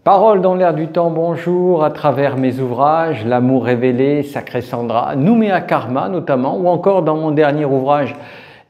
Parole dans l'air du temps, bonjour, à travers mes ouvrages, L'amour révélé, Sacré Sandra, Nouméa Karma notamment, ou encore dans mon dernier ouvrage,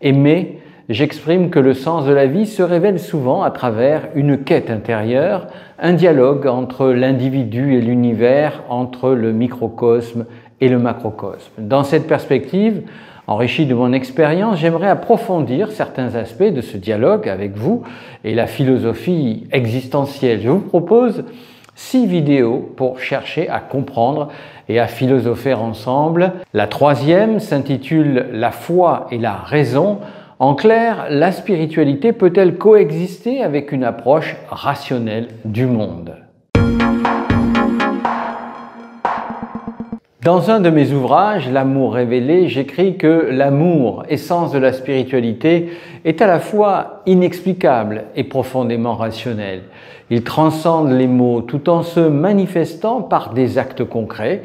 Aimer, j'exprime que le sens de la vie se révèle souvent à travers une quête intérieure, un dialogue entre l'individu et l'univers, entre le microcosme et le macrocosme. Dans cette perspective, enrichi de mon expérience, j'aimerais approfondir certains aspects de ce dialogue avec vous et la philosophie existentielle. Je vous propose 6 vidéos pour chercher à comprendre et à philosopher ensemble. La troisième s'intitule « La foi et la raison ». En clair, la spiritualité peut-elle coexister avec une approche rationnelle du monde ? Dans un de mes ouvrages, L'amour révélé, j'écris que l'amour, essence de la spiritualité, est à la fois inexplicable et profondément rationnel. Il transcende les mots tout en se manifestant par des actes concrets.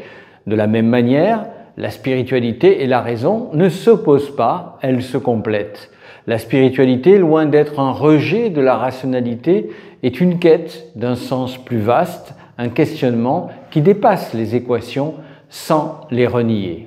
De la même manière, la spiritualité et la raison ne s'opposent pas, elles se complètent. La spiritualité, loin d'être un rejet de la rationalité, est une quête d'un sens plus vaste, un questionnement qui dépasse les équations sans les renier.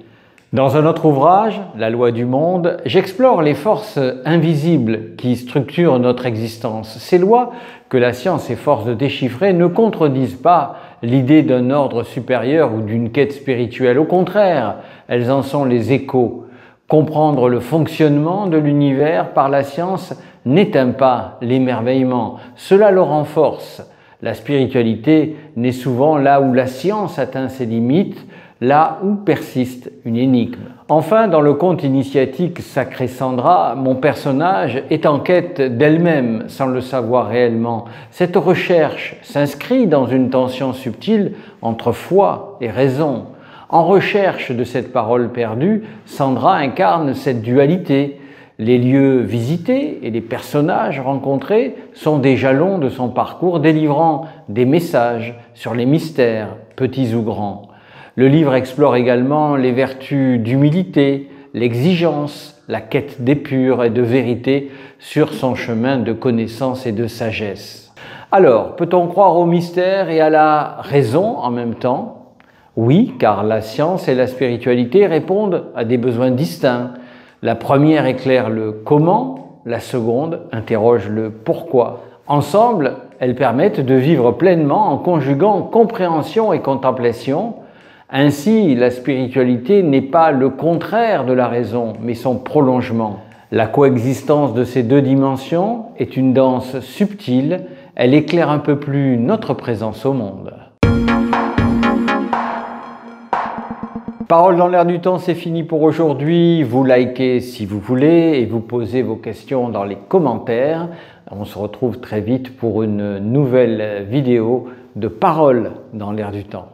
Dans un autre ouvrage, La loi du monde, j'explore les forces invisibles qui structurent notre existence. Ces lois, que la science s'efforce de déchiffrer, ne contredisent pas l'idée d'un ordre supérieur ou d'une quête spirituelle. Au contraire, elles en sont les échos. Comprendre le fonctionnement de l'univers par la science n'éteint pas l'émerveillement, cela le renforce. La spiritualité naît souvent là où la science atteint ses limites, là où persiste une énigme. Enfin, dans le conte initiatique Sacré Sandra, mon personnage est en quête d'elle-même, sans le savoir réellement. Cette recherche s'inscrit dans une tension subtile entre foi et raison. En recherche de cette parole perdue, Sandra incarne cette dualité. Les lieux visités et les personnages rencontrés sont des jalons de son parcours délivrant des messages sur les mystères, petits ou grands. Le livre explore également les vertus d'humilité, l'exigence, la quête d'épure et de vérité sur son chemin de connaissance et de sagesse. Alors, peut-on croire au mystère et à la raison en même temps ? Oui, car la science et la spiritualité répondent à des besoins distincts. La première éclaire le comment, la seconde interroge le pourquoi. Ensemble, elles permettent de vivre pleinement en conjuguant compréhension et contemplation. Ainsi, la spiritualité n'est pas le contraire de la raison, mais son prolongement. La coexistence de ces deux dimensions est une danse subtile, elle éclaire un peu plus notre présence au monde. Parole dans l'air du temps, c'est fini pour aujourd'hui. Vous likez si vous voulez et vous posez vos questions dans les commentaires. On se retrouve très vite pour une nouvelle vidéo de Parole dans l'air du temps.